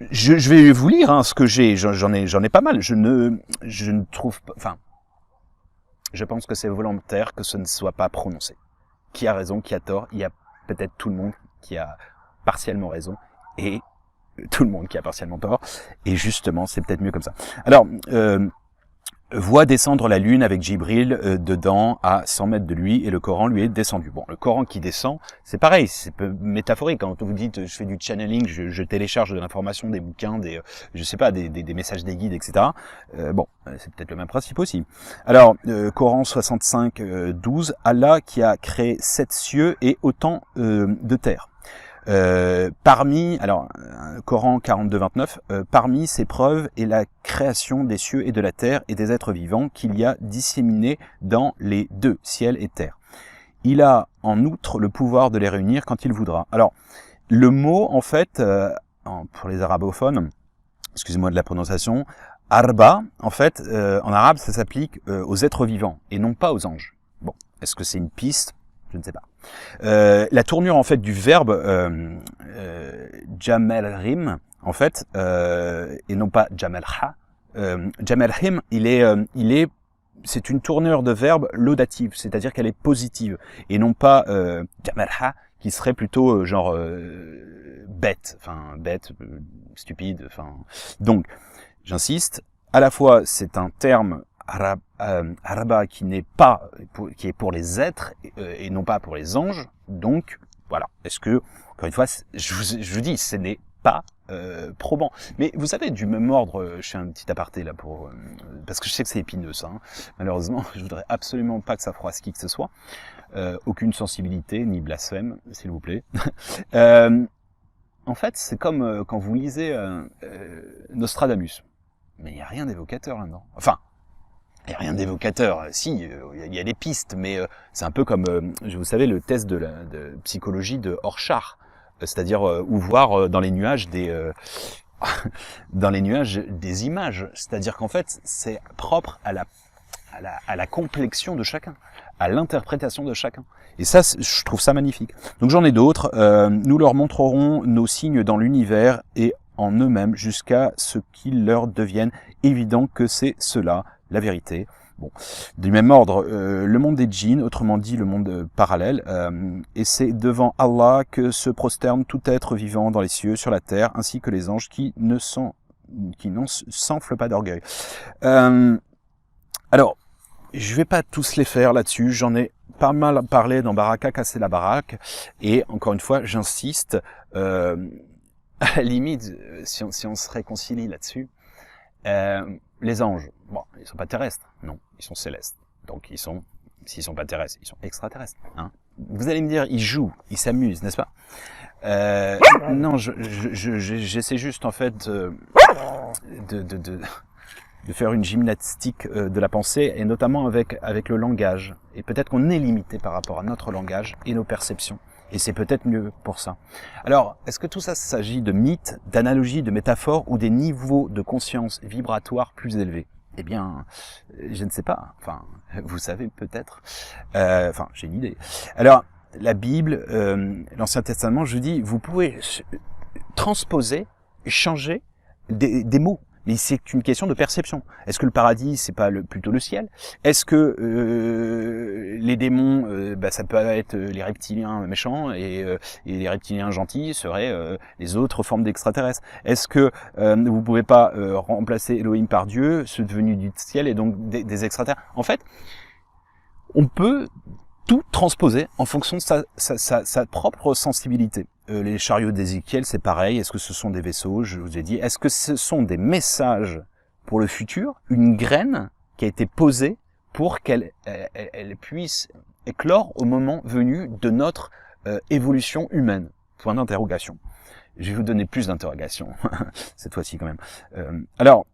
A: je vais vous lire hein, ce que j'ai. J'en ai pas mal. Je ne trouve pas. Enfin, je pense que c'est volontaire que ce ne soit pas prononcé. Qui a raison, qui a tort? Il y a peut-être tout le monde qui a partiellement raison et tout le monde qui a partiellement tort, et justement, c'est peut-être mieux comme ça. Alors, voit descendre la lune avec Jibril dedans à 100 mètres de lui, et le Coran lui est descendu. Bon, le Coran qui descend, c'est pareil, c'est métaphorique. Quand vous dites, je fais du channeling, je télécharge de l'information, des bouquins, je sais pas, des messages des guides, etc. Bon, c'est peut-être le même principe aussi. Alors, Coran 65, 12, Allah qui a créé 7 cieux et autant de terre. Coran 42, 29, parmi ces preuves est la création des cieux et de la terre et des êtres vivants qu'il y a disséminés dans les deux, ciel et terre. Il a en outre le pouvoir de les réunir quand il voudra. Alors, le mot, en fait, pour les arabophones, excusez-moi de la prononciation, arba, en fait, en arabe, ça s'applique aux êtres vivants et non pas aux anges. Bon, est-ce que c'est une piste? Je ne sais pas. La tournure en fait du verbe jamalrim en fait et non pas jamalha. Jamalhim, c'est une tournure de verbe laudative, c'est-à-dire qu'elle est positive et non pas jamalha qui serait plutôt genre bête, stupide, donc j'insiste, à la fois c'est un terme araba qui est pour les êtres et non pas pour les anges. Donc voilà. Est-ce que encore une fois, je vous dis, ce n'est pas probant. Mais vous savez, du même ordre, je fais un petit aparté là parce que je sais que c'est épineux ça. Hein. Malheureusement, je voudrais absolument pas que ça froisse qui que ce soit. Aucune sensibilité ni blasphème, s'il vous plaît. En fait, c'est comme quand vous lisez Nostradamus. Mais il n'y a rien d'évocateur là-dedans. Enfin. Il n'y a rien d'évocateur. Si, il y a des pistes, mais c'est un peu comme, vous savez, le test de psychologie de Rorschach, c'est-à-dire où voir dans les nuages des images. C'est-à-dire qu'en fait, c'est propre à la complexion de chacun.
B: à l'interprétation de chacun. Et ça, je trouve ça magnifique. Donc j'en ai d'autres. Nous leur montrerons nos signes dans l'univers et en eux-mêmes jusqu'à ce qu'il leur devienne évident que c'est cela, la vérité. Bon, du même ordre, le monde des djinns, autrement dit le monde parallèle, et c'est devant Allah que se prosterne tout être vivant dans les cieux, sur la terre, ainsi que les anges qui n'en s'enflent pas d'orgueil. Alors, je vais pas tous les faire là-dessus, j'en ai pas mal parlé dans Baraka casser la baraque, et encore une fois, j'insiste, à la limite, si on se réconcilie là-dessus, les anges, bon, ils sont pas terrestres, non, ils sont célestes. Donc s'ils sont pas terrestres, ils sont extraterrestres. Hein. Vous allez me dire, ils jouent, ils s'amusent, n'est-ce pas? Non, j'essaie juste en fait de faire une gymnastique de la pensée, et notamment avec le langage. Et peut-être qu'on est limité par rapport à notre langage et nos perceptions. Et c'est peut-être mieux pour ça. Alors, est-ce que tout ça s'agit de mythes, d'analogies, de métaphores ou des niveaux de conscience vibratoire plus élevés? Eh bien, je ne sais pas. Enfin, vous savez peut-être. Enfin, j'ai une idée. Alors, la Bible, l'Ancien Testament, je dis, vous pouvez transposer, changer des mots. Mais c'est une question de perception. Est-ce que le paradis, c'est pas plutôt le ciel? Est-ce que les démons, ça peut être les reptiliens méchants et les reptiliens gentils seraient les autres formes d'extraterrestres? Est-ce que vous pouvez pas remplacer Elohim par Dieu, ceux devenus du ciel et donc des extraterrestres? En fait, on peut tout transposer en fonction de sa propre sensibilité. Les chariots d'Ézéchiel, c'est pareil. Est-ce que ce sont des vaisseaux? Je vous ai dit. Est-ce que ce sont des messages pour le futur? Une graine qui a été posée pour qu'elle puisse éclore au moment venu de notre évolution humaine? Point d'interrogation. Je vais vous donner plus d'interrogations, cette fois-ci quand même. Alors,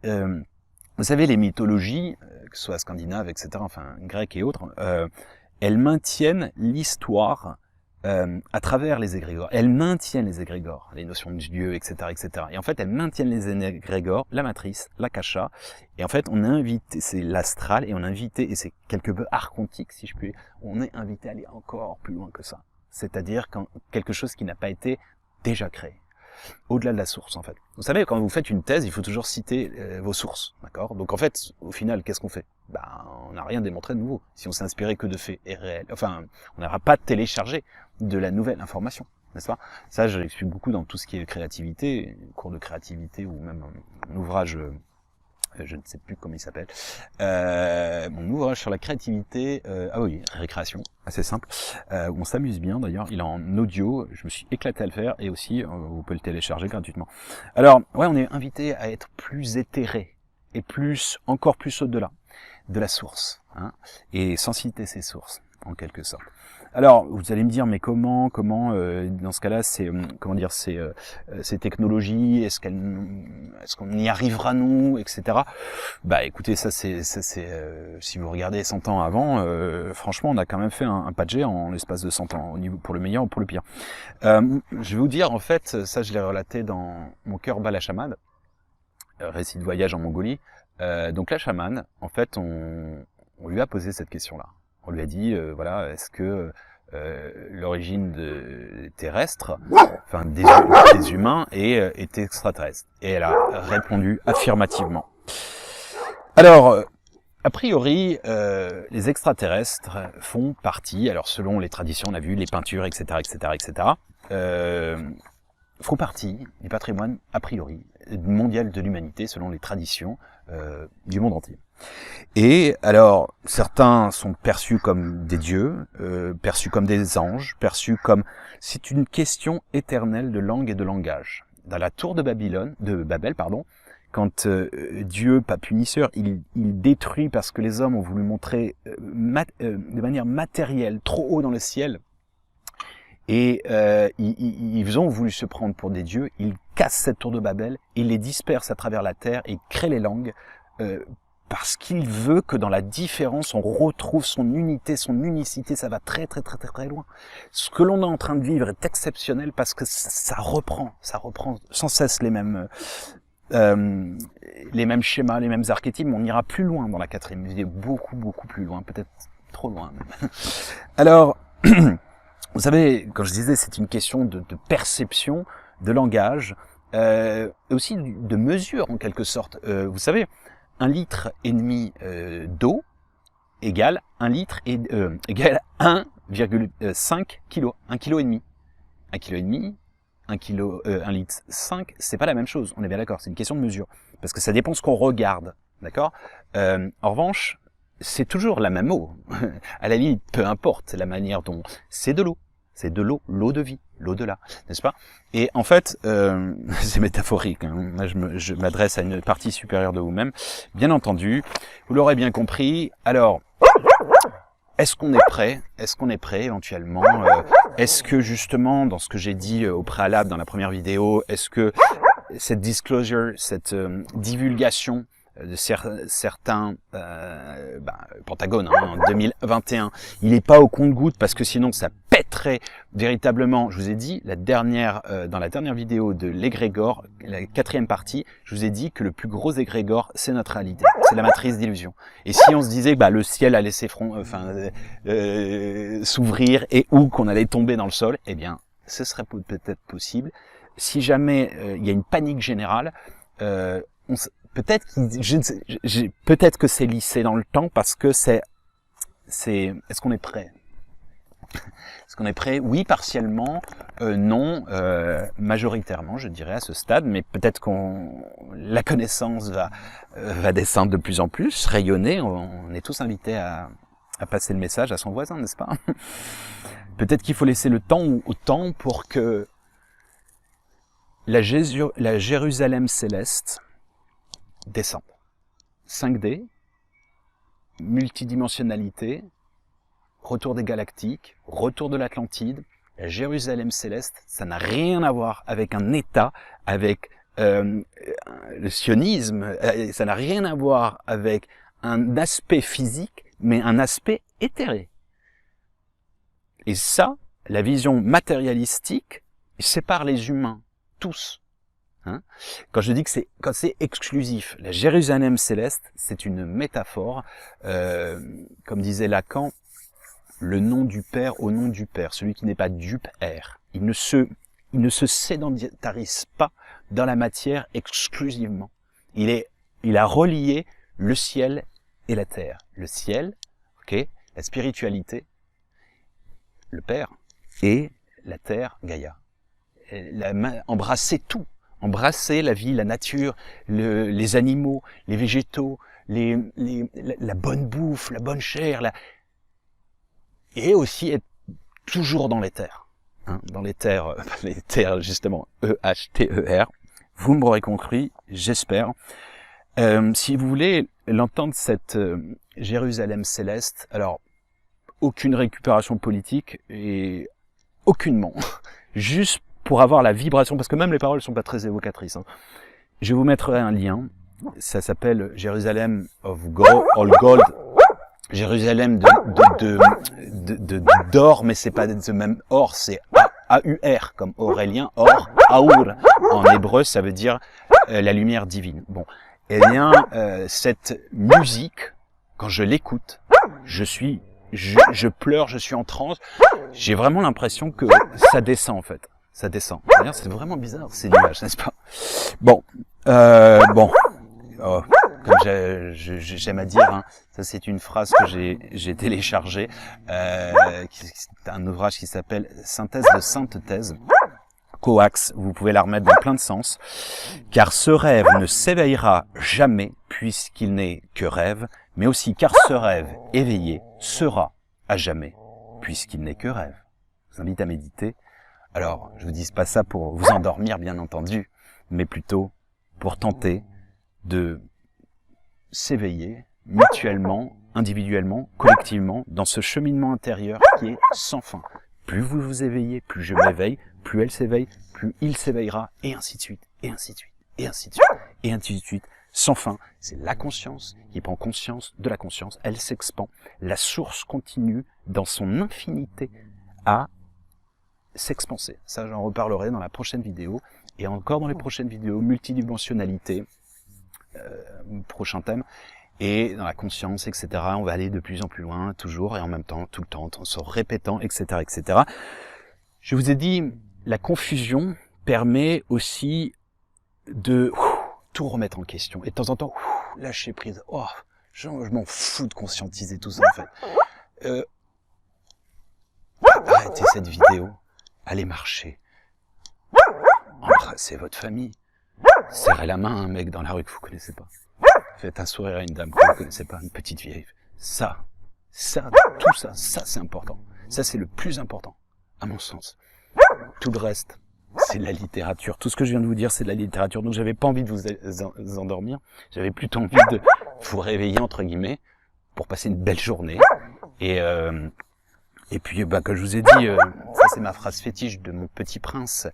B: vous savez, les mythologies, que ce soit scandinaves, etc., enfin grecques et autres, elles maintiennent l'histoire à travers les égrégores. Elles maintiennent les égrégores, les notions de Dieu, etc., etc. Et en fait, elles maintiennent les égrégores, la matrice, l'akasha. Et en fait, on est invité, c'est l'astral, et on est invité, et c'est quelque peu archontique, si je puis, on est invité à aller encore plus loin que ça. C'est-à-dire quelque chose qui n'a pas été déjà créé. Au-delà de la source, en fait. Vous savez, quand vous faites une thèse, il faut toujours citer vos sources, d'accord? Donc en fait, au final, qu'est-ce qu'on fait? On n'a rien démontré de nouveau. Si on s'est inspiré que de faits et réels, enfin, on n'aura pas téléchargé de la nouvelle information, n'est-ce pas? Ça, je l'explique beaucoup dans tout ce qui est créativité, cours de créativité ou même un ouvrage, je ne sais plus comment il s'appelle, mon ouvrage sur la créativité, ah oui, récréation, assez simple, où on s'amuse bien d'ailleurs, il est en audio, je me suis éclaté à le faire, et aussi, vous pouvez le télécharger gratuitement. Alors, ouais, on est invité à être plus éthéré, et encore plus au-delà de la source, hein, et sans citer ses sources, en quelque sorte. Alors, vous allez me dire, mais comment, dans ce cas-là, ces technologies, est-ce qu'on y arrivera nous, etc. Écoutez, ça c'est, si vous regardez 100 ans avant, franchement, on a quand même fait un pas de géant en l'espace de 100 ans, pour le meilleur ou pour le pire. Je vais vous dire, en fait, ça je l'ai relaté dans mon cœur bat la chamade, récit de voyage en Mongolie. Donc la chamane, en fait, on lui a posé cette question-là. On lui a dit, voilà, est-ce que l'origine terrestre, enfin des humains, est extraterrestre? Et elle a répondu affirmativement. Alors, a priori, les extraterrestres font partie, alors selon les traditions, on a vu les peintures, etc., etc., etc., font partie du patrimoine, a priori, mondial de l'humanité, selon les traditions du monde entier. Et alors, certains sont perçus comme des dieux, perçus comme des anges, perçus comme... C'est une question éternelle de langue et de langage. Dans la tour de Babel, quand Dieu, pas punisseur, il détruit parce que les hommes ont voulu montrer de manière matérielle, trop haut dans le ciel, et ils ont voulu se prendre pour des dieux, ils cassent cette tour de Babel, ils les dispersent à travers la terre, et créent les langues, parce qu'il veut que dans la différence, on retrouve son unité, son unicité. Ça va très très très très très loin. Ce que l'on est en train de vivre est exceptionnel parce que ça reprend sans cesse les mêmes schémas, les mêmes archétypes. Mais on ira plus loin dans la quatrième idée, beaucoup beaucoup plus loin, peut-être trop loin même. Alors, vous savez, quand je disais c'est une question de perception, de langage, aussi de mesure en quelque sorte. Vous savez, 1,5 litre d'eau égale 1 litre et égale 1,5 kg, 1,5 kg. 1,5 kg, 1 litre 5, c'est pas la même chose, on est bien d'accord, c'est une question de mesure. Parce que ça dépend ce qu'on regarde, d'accord. En revanche, c'est toujours la même eau. À la limite, peu importe, c'est la manière dont c'est de l'eau. C'est de l'eau, l'eau de vie, l'au-delà, n'est-ce pas? Et en fait, c'est métaphorique, hein. Moi, je m'adresse à une partie supérieure de vous-même, bien entendu, vous l'aurez bien compris. Alors, est-ce qu'on est prêt? Est-ce qu'on est prêt éventuellement? Est-ce que justement, dans ce que j'ai dit au préalable dans la première vidéo, est-ce que cette disclosure, cette divulgation de certains Pentagone en 2021, il n'est pas au compte-gouttes parce que sinon ça pèterait véritablement. Je vous ai dit dans la dernière vidéo de l'égrégore, la 4e partie, je vous ai dit que le plus gros égrégore c'est notre réalité, c'est la matrice d'illusion. Et si on se disait que le ciel allait s'ouvrir et ou qu'on allait tomber dans le sol, eh bien ce serait peut-être possible. Si jamais il y a une panique générale, peut-être que c'est lissé dans le temps parce que est-ce qu'on est prêt? Est-ce qu'on est prêt? Oui, partiellement, non, majoritairement, je dirais à ce stade, mais peut-être la connaissance va descendre de plus en plus, rayonner. On est tous invités à passer le message à son voisin, n'est-ce pas? Peut-être qu'il faut laisser le temps au temps pour que la Jérusalem céleste descende. 5D, multidimensionnalité, retour des galactiques, retour de l'Atlantide, la Jérusalem céleste, ça n'a rien à voir avec un État, avec le sionisme, ça n'a rien à voir avec un aspect physique, mais un aspect éthéré. Et ça, la vision matérialistique sépare les humains, tous. Hein? Quand je dis que quand c'est exclusif, la Jérusalem céleste, c'est une métaphore, comme disait Lacan, le nom du Père au nom du Père, celui qui n'est pas du Père. Il ne se sédentarise pas dans la matière exclusivement. Il a relié le ciel et la terre. Le ciel, ok, la spiritualité, le Père, et la terre, Gaïa. Embrasser tout. Embrasser la vie, la nature, les animaux, les végétaux, la bonne bouffe, la bonne chair, et aussi être toujours dans les terres. Hein, dans les terres justement, E-H-T-E-R. Vous m'aurez compris, j'espère. Si vous voulez l'entendre, cette Jérusalem céleste, alors, aucune récupération politique et aucunement. Juste pour avoir la vibration, parce que même les paroles sont pas très évocatrices. Hein. Je vous mettrai un lien. Ça s'appelle Jérusalem of Gold, All Gold. Jérusalem d'or, mais c'est pas de même or, c'est A-U-R, comme Aurélien, or, Aour. En hébreu, ça veut dire la lumière divine. Bon. Eh bien, cette musique, quand je l'écoute, je pleure, je suis en transe. J'ai vraiment l'impression que ça descend, en fait. Ça descend. D'ailleurs, c'est vraiment bizarre, ces nuages, n'est-ce pas? Bon. Oh, comme j'aime à dire, hein, ça c'est une phrase que j'ai téléchargée, c'est un ouvrage qui s'appelle Synthèse de Sainte Thèse. Coax, vous pouvez la remettre dans plein de sens, car ce rêve ne s'éveillera jamais puisqu'il n'est que rêve, mais aussi car ce rêve éveillé sera à jamais puisqu'il n'est que rêve. Je vous invite à méditer. Alors, je vous dis pas ça pour vous endormir, bien entendu, mais plutôt pour tenter de s'éveiller mutuellement, individuellement, collectivement, dans ce cheminement intérieur qui est sans fin. Plus vous vous éveillez, plus je m'éveille, plus elle s'éveille, plus il s'éveillera, et ainsi de suite, et ainsi de suite, et ainsi de suite, et ainsi de suite, sans fin. C'est la conscience qui prend conscience de la conscience, elle s'expand. La source continue dans son infinité à s'expanser. Ça, j'en reparlerai dans la prochaine vidéo, et encore dans les prochaines vidéos, multidimensionnalité, prochain thème. et dans la conscience, etc. On va aller de plus en plus loin, toujours et en même temps, tout le temps, en se répétant, etc., etc. Je vous ai dit, la confusion permet aussi de tout remettre en question et de temps en temps lâcher prise. Oh, je m'en fous de conscientiser tout ça en fait. Arrêtez cette vidéo, allez marcher, embrassez votre famille, serrez la main à un mec dans la rue que vous connaissez pas, faites un sourire à une dame que vous connaissez pas, une petite vieille. Ça, tout ça, c'est important. Ça, c'est le plus important, à mon sens. Tout le reste, c'est de la littérature. Tout ce que je viens de vous dire, c'est de la littérature. Donc, j'avais pas envie de vous endormir. J'avais plutôt envie de vous réveiller, entre guillemets, pour passer une belle journée. Et puis, comme je vous ai dit, ça c'est ma phrase fétiche de mon petit prince.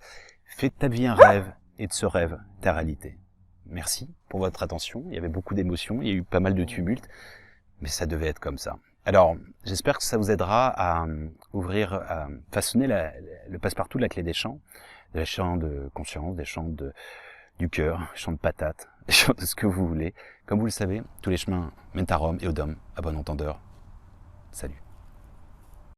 B: Fais de ta vie un rêve et de ce rêve ta réalité. Merci pour votre attention. Il y avait beaucoup d'émotions, il y a eu pas mal de tumultes, mais ça devait être comme ça. Alors, j'espère que ça vous aidera à ouvrir, à façonner le passe-partout de la clé des champs de conscience, des champs du cœur, des champs de patates, des champs de ce que vous voulez. Comme vous le savez, tous les chemins mènent à Rome et au Dôme, à bon entendeur. Salut.